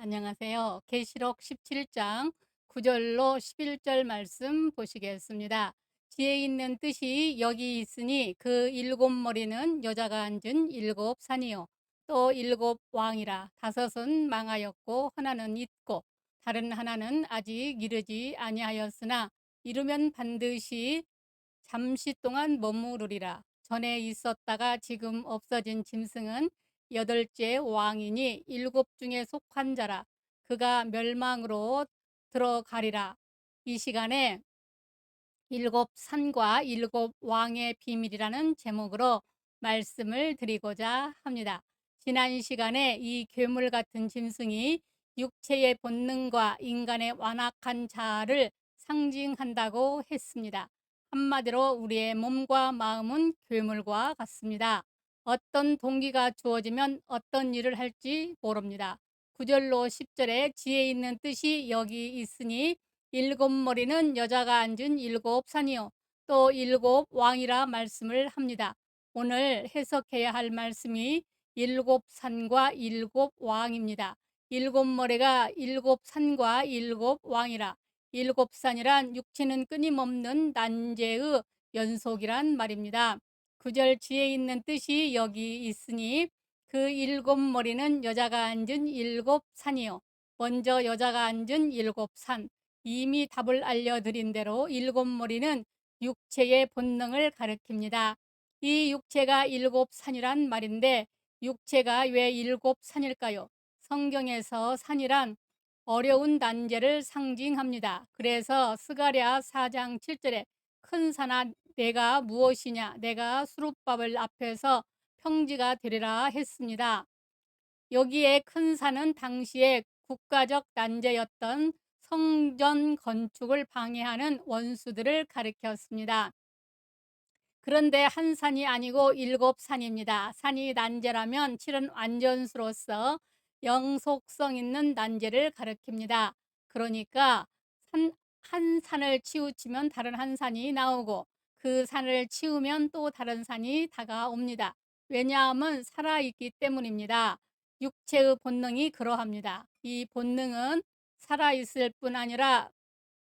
안녕하세요. 계시록 17장 9절로 11절 말씀 보시겠습니다. 지혜 있는 뜻이 여기 있으니 그 일곱 머리는 여자가 앉은 일곱 산이요 또 일곱 왕이라. 다섯은 망하였고 하나는 있고 다른 하나는 아직 이르지 아니하였으나 이르면 반드시 잠시 동안 머무르리라. 전에 있었다가 지금 없어진 짐승은 여덟째 왕이니 일곱 중에 속한 자라. 그가 멸망으로 들어가리라. 이 시간에 일곱 산과 일곱 왕의 비밀이라는 제목으로 말씀을 드리고자 합니다. 지난 시간에 이 괴물 같은 짐승이 육체의 본능과 인간의 완악한 자아를 상징한다고 했습니다. 한마디로 우리의 몸과 마음은 괴물과 같습니다. 어떤 동기가 주어지면 어떤 일을 할지 모릅니다. 9절로 10절에 지혜 있는 뜻이 여기 있으니 일곱 머리는 여자가 앉은 일곱 산이요 또 일곱 왕이라 말씀을 합니다. 오늘 해석해야 할 말씀이 일곱 산과 일곱 왕입니다. 일곱 머리가 일곱 산과 일곱 왕이라. 일곱 산이란 육체는 끊임없는 난제의 연속이란 말입니다. 9절 지혜 있는 뜻이 여기 있으니 그 일곱 머리는 여자가 앉은 일곱 산이요. 먼저 여자가 앉은 일곱 산. 이미 답을 알려드린 대로 일곱 머리는 육체의 본능을 가리킵니다. 이 육체가 일곱 산이란 말인데 육체가 왜 일곱 산일까요? 성경에서 산이란 어려운 난제를 상징합니다. 그래서 스가랴 4장 7절에 큰 산아 내가 무엇이냐, 내가 수룻밥을 앞에서 평지가 되리라 했습니다. 여기에 큰 산은 당시에 국가적 난제였던 성전 건축을 방해하는 원수들을 가리켰습니다. 그런데 한 산이 아니고 일곱 산입니다. 산이 난제라면 실은 완전수로서 영속성 있는 난제를 가리킵니다. 그러니까 한 산을 치우치면 다른 한 산이 나오고 그 산을 치우면 또 다른 산이 다가옵니다. 왜냐하면 살아있기 때문입니다. 육체의 본능이 그러합니다. 이 본능은 살아있을 뿐 아니라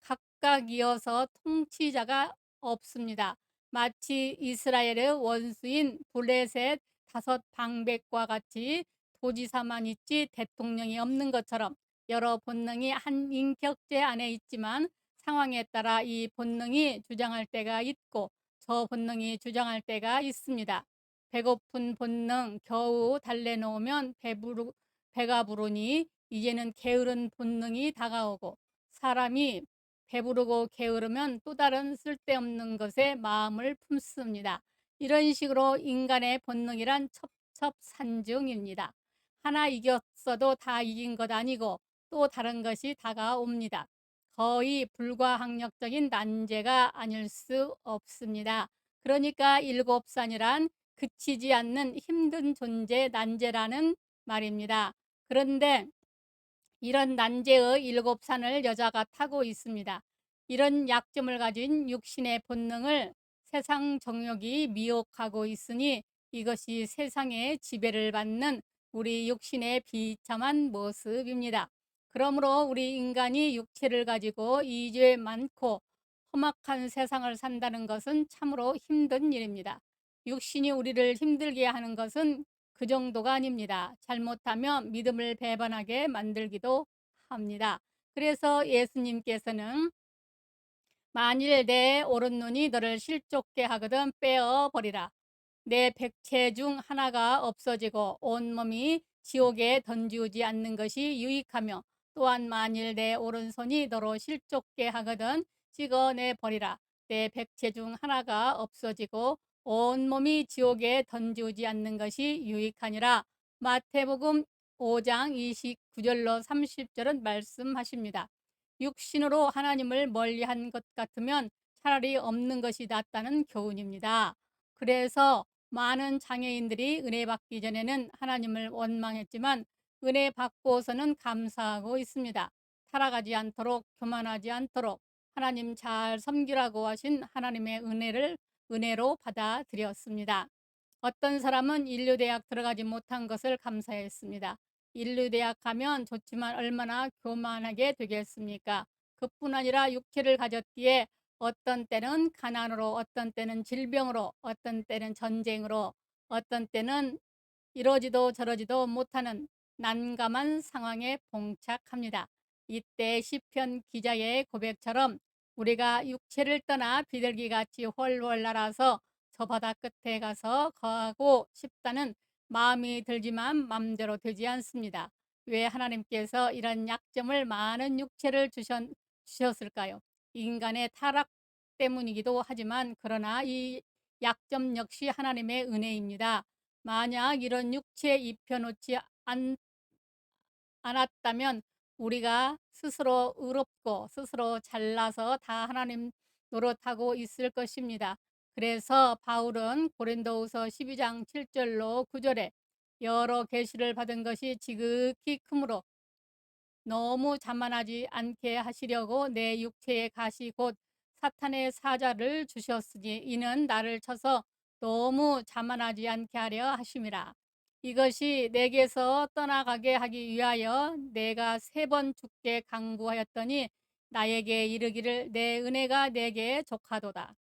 각각이어서 통치자가 없습니다. 마치 이스라엘의 원수인 블레셋 다섯 방백과 같이 도지사만 있지 대통령이 없는 것처럼 여러 본능이 한 인격체 안에 있지만 상황에 따라 이 본능이 주장할 때가 있고 저 본능이 주장할 때가 있습니다. 배고픈 본능 겨우 달래놓으면 배가 부르니 이제는 게으른 본능이 다가오고 사람이 배부르고 게으르면 또 다른 쓸데없는 것에 마음을 품습니다. 이런 식으로 인간의 본능이란 첩첩산중입니다. 하나 이겼어도 다 이긴 것 아니고 또 다른 것이 다가옵니다. 거의 불가항력적인 난제가 아닐 수 없습니다. 그러니까 일곱 산이란 그치지 않는 힘든 존재 난제라는 말입니다. 그런데 이런 난제의 일곱 산을 여자가 타고 있습니다. 이런 약점을 가진 육신의 본능을 세상 정욕이 미혹하고 있으니 이것이 세상의 지배를 받는 우리 육신의 비참한 모습입니다. 그러므로 우리 인간이 육체를 가지고 이죄 많고 험악한 세상을 산다는 것은 참으로 힘든 일입니다. 육신이 우리를 힘들게 하는 것은 그 정도가 아닙니다. 잘못하면 믿음을 배반하게 만들기도 합니다. 그래서 예수님께서는 만일 내 오른눈이 너를 실족게 하거든 빼어버리라. 내 백체 중 하나가 없어지고 온몸이 지옥에 던지우지 않는 것이 유익하며 또한 만일 내 오른손이 너로 실족게 하거든 찍어내 버리라. 내 백체 중 하나가 없어지고 온몸이 지옥에 던지우지 않는 것이 유익하니라. 마태복음 5장 29절로 30절은 말씀하십니다. 육신으로 하나님을 멀리한 것 같으면 차라리 없는 것이 낫다는 교훈입니다. 그래서 많은 장애인들이 은혜 받기 전에는 하나님을 원망했지만 은혜 받고서는 감사하고 있습니다. 타락하지 않도록, 교만하지 않도록 하나님 잘 섬기라고 하신 하나님의 은혜로 받아들였습니다. 어떤 사람은 인류대학 들어가지 못한 것을 감사했습니다. 인류대학 가면 좋지만 얼마나 교만하게 되겠습니까? 그뿐 아니라 육체를 가졌기에 어떤 때는 가난으로, 어떤 때는 질병으로, 어떤 때는 전쟁으로, 어떤 때는 이러지도 저러지도 못하는 난감한 상황에 봉착합니다. 이때 시편 기자의 고백처럼 우리가 육체를 떠나 비둘기같이 훨훨 날아서 저 바다 끝에 가서 거하고 싶다는 마음이 들지만 맘대로 되지 않습니다. 왜 하나님께서 이런 약점을 많은 육체를 주셨을까요? 인간의 타락 때문이기도 하지만 그러나 이 약점 역시 하나님의 은혜입니다. 만약 이런 육체 입혀놓지 않았다면 우리가 스스로 의롭고 스스로 잘나서 다 하나님 노릇하고 있을 것입니다. 그래서 바울은 고린도후서 12장 7절로 9절에 여러 계시를 받은 것이 지극히 크므로 너무 자만하지 않게 하시려고 내 육체의 가시 곧 사탄의 사자를 주셨으니 이는 나를 쳐서 너무 자만하지 않게 하려 하심이라. 이것이 내게서 떠나가게 하기 위하여 내가 3번 죽게 강구하였더니 나에게 이르기를 내 은혜가 내게 족하도다.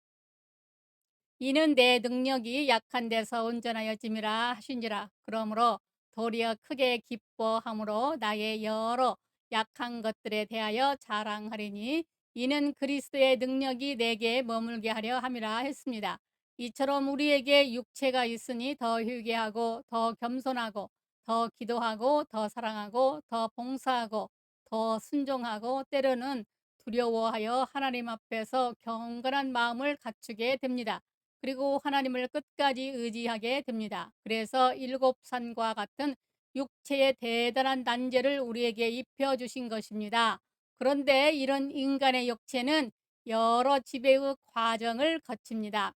이는 내 능력이 약한 데서 온전하여짐이라 하신지라. 그러므로 도리어 크게 기뻐함으로 나의 여러 약한 것들에 대하여 자랑하리니 이는 그리스도의 능력이 내게 머물게 하려 함이라 했습니다. 이처럼 우리에게 육체가 있으니 더 회개하고 더 겸손하고 더 기도하고 더 사랑하고 더 봉사하고 더 순종하고 때로는 두려워하여 하나님 앞에서 경건한 마음을 갖추게 됩니다. 그리고 하나님을 끝까지 의지하게 됩니다. 그래서 7산과 같은 육체의 대단한 난제를 우리에게 입혀주신 것입니다. 그런데 이런 인간의 육체는 여러 지배의 과정을 거칩니다.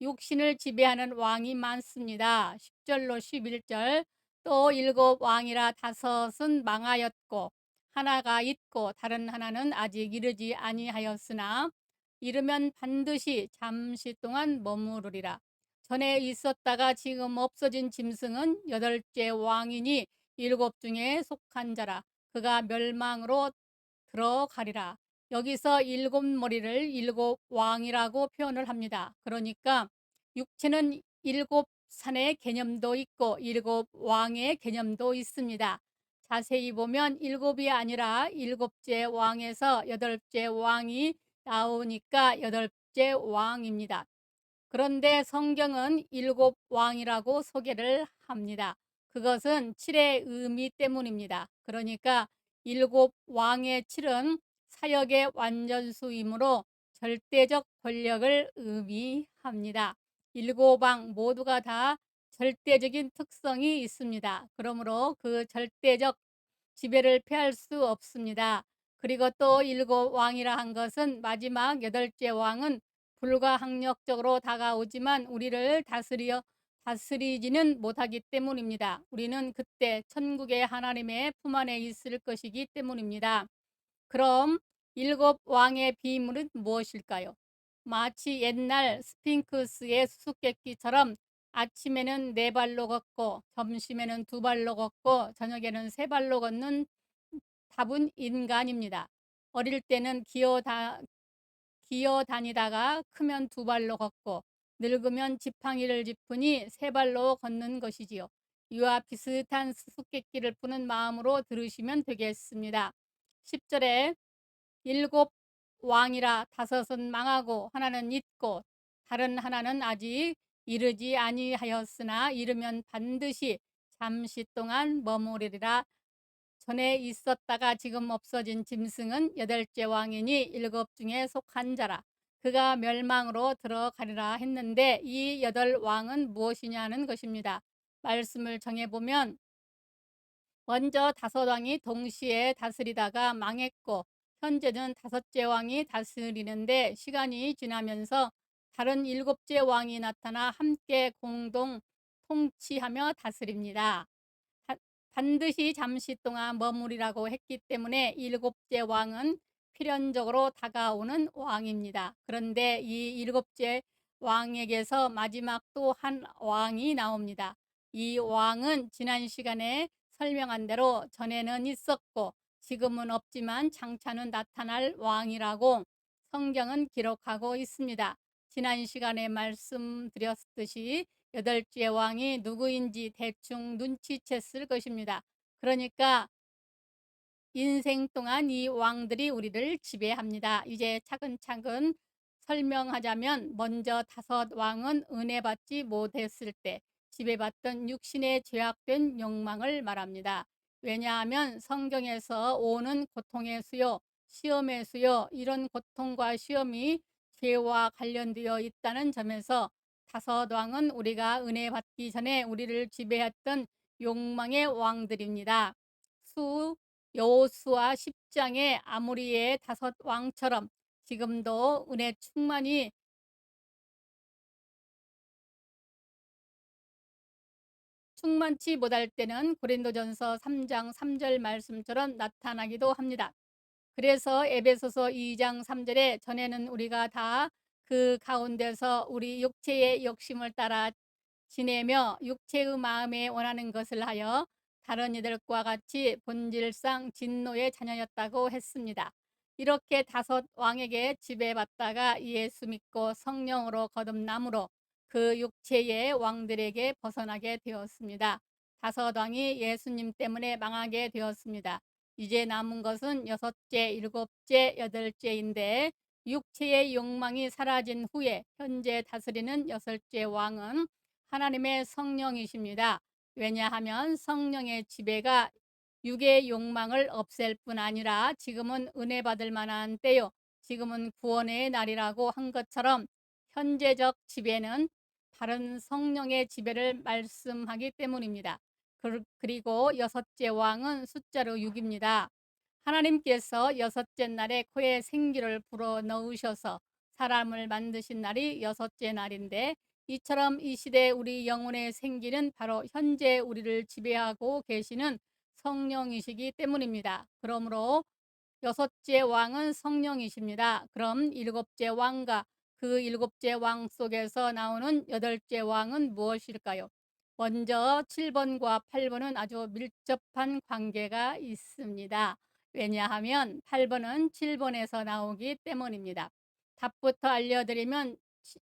육신을 지배하는 왕이 많습니다. 10절로 11절 또 7왕이라 5은 망하였고 하나가 있고 다른 하나는 아직 이르지 아니하였으나 이르면 반드시 잠시 동안 머무르리라. 전에 있었다가 지금 없어진 짐승은 8째 왕이니 7 중에 속한 자라. 그가 멸망으로 들어가리라. 여기서 7머리를 7왕이라고 표현을 합니다. 그러니까 육체는 7산의 개념도 있고 7왕의 개념도 있습니다. 자세히 보면 7이 아니라 7째 왕에서 8째 왕이 나오니까 8째 왕입니다. 그런데 성경은 7왕이라고 소개를 합니다. 그것은 7의 의미 때문입니다. 그러니까 7왕의 7은 사역의 완전수이므로 절대적 권력을 의미합니다. 7왕 모두가 다 절대적인 특성이 있습니다. 그러므로 그 절대적 지배를 피할 수 없습니다. 그리고 또 7왕이라 한 것은 마지막 8째 왕은 불가항력적으로 다가오지만 우리를 다스리지는 못하기 때문입니다. 우리는 그때 천국의 하나님의 품 안에 있을 것이기 때문입니다. 그럼 7왕의 비밀은 무엇일까요? 마치 옛날 스핑크스의 수수께끼처럼 아침에는 4발로 걷고 점심에는 2발로 걷고 저녁에는 3발로 걷는 답은 인간입니다. 어릴 때는 기어 다니다가 크면 2발로 걷고 늙으면 지팡이를 짚으니 3발로 걷는 것이지요. 이와 비슷한 수수께끼를 푸는 마음으로 들으시면 되겠습니다. 10절에 7왕이라 5은 망하고 하나는 있고 다른 하나는 아직 이르지 아니하였으나 이르면 반드시 잠시 동안 머무르리라. 전에 있었다가 지금 없어진 짐승은 8째 왕이니 7 중에 속한 자라. 그가 멸망으로 들어가리라 했는데 이 8왕은 무엇이냐는 것입니다. 말씀을 정해보면 먼저 5왕이 동시에 다스리다가 망했고 현재는 5째 왕이 다스리는데 시간이 지나면서 다른 7째 왕이 나타나 함께 공동 통치하며 다스립니다. 반드시 잠시 동안 머무리라고 했기 때문에 7째 왕은 필연적으로 다가오는 왕입니다. 그런데 이 7째 왕에게서 마지막 또 한 왕이 나옵니다. 이 왕은 지난 시간에 설명한 대로 전에는 있었고 지금은 없지만 장차는 나타날 왕이라고 성경은 기록하고 있습니다. 지난 시간에 말씀드렸듯이 여덟째 왕이 누구인지 대충 눈치챘을 것입니다. 그러니까 인생 동안 이 왕들이 우리를 지배합니다. 이제 차근차근 설명하자면 먼저 다섯 왕은 은혜 받지 못했을 때 지배받던 육신의 죄악된 욕망을 말합니다. 왜냐하면 성경에서 오는 고통의 수요, 시험의 수요, 이런 고통과 시험이 죄와 관련되어 있다는 점에서 다섯 왕은 우리가 은혜 받기 전에 우리를 지배했던 욕망의 왕들입니다. 여호수아 10장의 아모리의 다섯 왕처럼 지금도 은혜 충만치 못할 때는 고린도전서 3장 3절 말씀처럼 나타나기도 합니다. 그래서 에베소서 2장 3절에 전에는 우리가 다 그 가운데서 우리 육체의 욕심을 따라 지내며 육체의 마음에 원하는 것을 하여 다른 이들과 같이 본질상 진노의 자녀였다고 했습니다. 이렇게 다섯 왕에게 지배받다가 예수 믿고 성령으로 거듭남으로 그 육체의 왕들에게 벗어나게 되었습니다. 다섯 왕이 예수님 때문에 망하게 되었습니다. 이제 남은 것은 여섯째, 일곱째, 여덟째인데 육체의 욕망이 사라진 후에 현재 다스리는 여섯째 왕은 하나님의 성령이십니다. 왜냐하면 성령의 지배가 육의 욕망을 없앨 뿐 아니라 지금은 은혜 받을 만한 때요, 지금은 구원의 날이라고 한 것처럼 현재적 지배는 다른 성령의 지배를 말씀하기 때문입니다. 그리고 여섯째 왕은 숫자로 6입니다. 하나님께서 여섯째 날에 코에 생기를 불어 넣으셔서 사람을 만드신 날이 여섯째 날인데 이처럼 이 시대 우리 영혼의 생기는 바로 현재 우리를 지배하고 계시는 성령이시기 때문입니다. 그러므로 여섯째 왕은 성령이십니다. 그럼 일곱째 왕과 그 일곱째 왕 속에서 나오는 여덟째 왕은 무엇일까요? 먼저 7번과 8번은 아주 밀접한 관계가 있습니다. 왜냐하면 8번은 7번에서 나오기 때문입니다. 답부터 알려드리면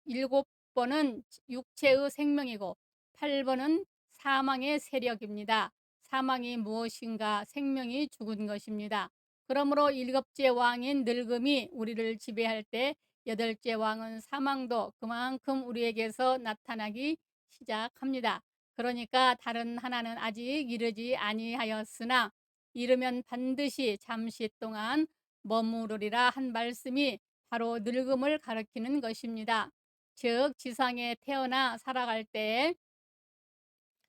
7번은 육체의 생명이고 8번은 사망의 세력입니다. 사망이 무엇인가? 생명이 죽은 것입니다. 그러므로 일곱째 왕인 늙음이 우리를 지배할 때 여덟째 왕은 사망도 그만큼 우리에게서 나타나기 시작합니다. 그러니까 다른 하나는 아직 이르지 아니하였으나 이르면 반드시 잠시 동안 머무르리라 한 말씀이 바로 늙음을 가리키는 것입니다. 즉 지상에 태어나 살아갈 때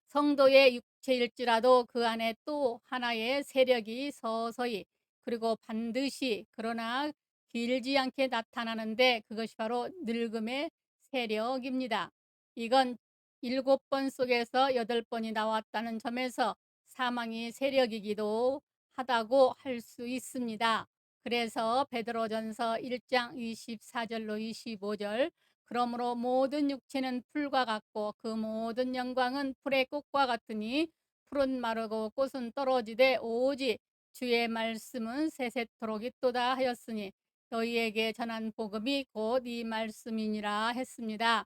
성도의 육체일지라도 그 안에 또 하나의 세력이 서서히 그리고 반드시 그러나 길지 않게 나타나는데 그것이 바로 늙음의 세력입니다. 이건 7번 속에서 8번이 나왔다는 점에서 사망이 세력이기도 하다고 할 수 있습니다. 그래서 베드로전서 1장 24절로 25절 그러므로 모든 육체는 풀과 같고 그 모든 영광은 풀의 꽃과 같으니 풀은 마르고 꽃은 떨어지되 오직 주의 말씀은 세세토록 있도다 하였으니 너희에게 전한 복음이 곧 이 말씀이니라 했습니다.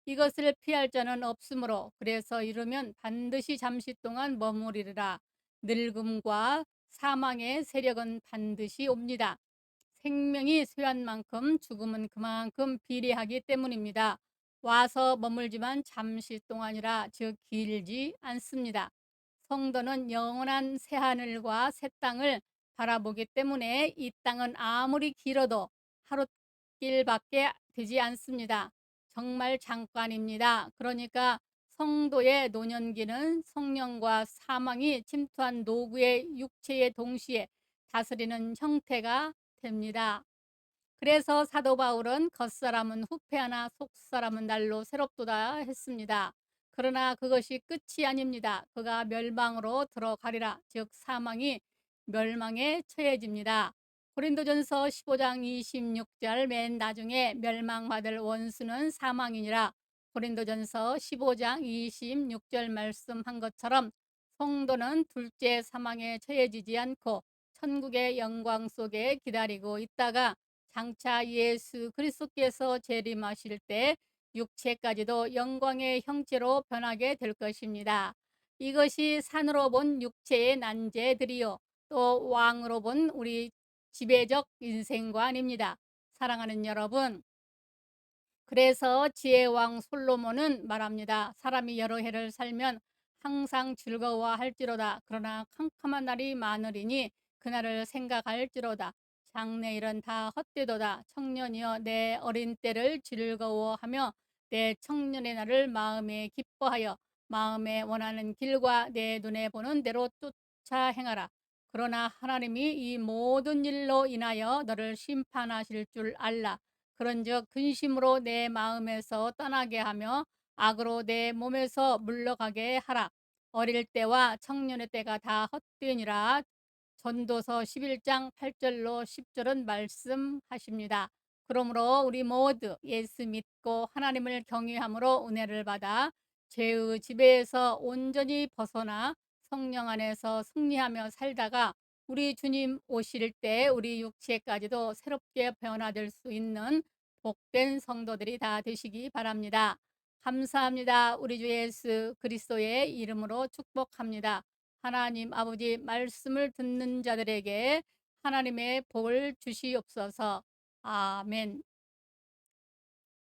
이것을 피할 자는 없으므로 그래서 이르면 반드시 잠시 동안 머무리리라. 늙음과 사망의 세력은 반드시 옵니다. 생명이 쇠한 만큼 죽음은 그만큼 비례하기 때문입니다. 와서 머물지만 잠시 동안이라 즉 길지 않습니다. 성도는 영원한 새하늘과 새 땅을 바라보기 때문에 이 땅은 아무리 길어도 하룻길밖에 되지 않습니다. 정말 잠깐입니다. 그러니까 성도의 노년기는 성령과 사망이 침투한 노구의 육체의 동시에 다스리는 형태가 됩니다. 그래서 사도 바울은 겉사람은 후패하나 속사람은 날로 새롭도다 했습니다. 그러나 그것이 끝이 아닙니다. 그가 멸망으로 들어가리라. 즉 사망이 멸망에 처해집니다. 고린도전서 15장 26절 맨 나중에 멸망받을 원수는 사망이니라. 고린도전서 15장 26절 말씀한 것처럼 성도는 둘째 사망에 처해지지 않고 천국의 영광 속에 기다리고 있다가 장차 예수 그리스도께서 재림하실 때 육체까지도 영광의 형체로 변하게 될 것입니다. 이것이 산으로 본 육체의 난제들이요 또 왕으로 본 우리 지배적 인생관입니다. 사랑하는 여러분, 그래서 지혜왕 솔로몬은 말합니다. 사람이 여러 해를 살면 항상 즐거워할지로다. 그러나 캄캄한 날이 많으리니 그날을 생각할지로다. 장래일은 다 헛되도다. 청년이여 내 어린 때를 즐거워하며 내 청년의 날을 마음에 기뻐하여 마음에 원하는 길과 내 눈에 보는 대로 쫓아 행하라. 그러나 하나님이 이 모든 일로 인하여 너를 심판하실 줄 알라. 그런즉 근심으로 내 마음에서 떠나게 하며 악으로 내 몸에서 물러가게 하라. 어릴 때와 청년의 때가 다 헛되니라. 전도서 11장 8절로 10절은 말씀하십니다. 그러므로 우리 모두 예수 믿고 하나님을 경외함으로 은혜를 받아 죄의 지배에서 온전히 벗어나 성령 안에서 승리하며 살다가 우리 주님 오실 때 우리 육체까지도 새롭게 변화될 수 있는 복된 성도들이 다 되시기 바랍니다. 감사합니다. 우리 주 예수 그리스도의 이름으로 축복합니다. 하나님 아버지 말씀을 듣는 자들에게 하나님의 복을 주시옵소서. 아멘.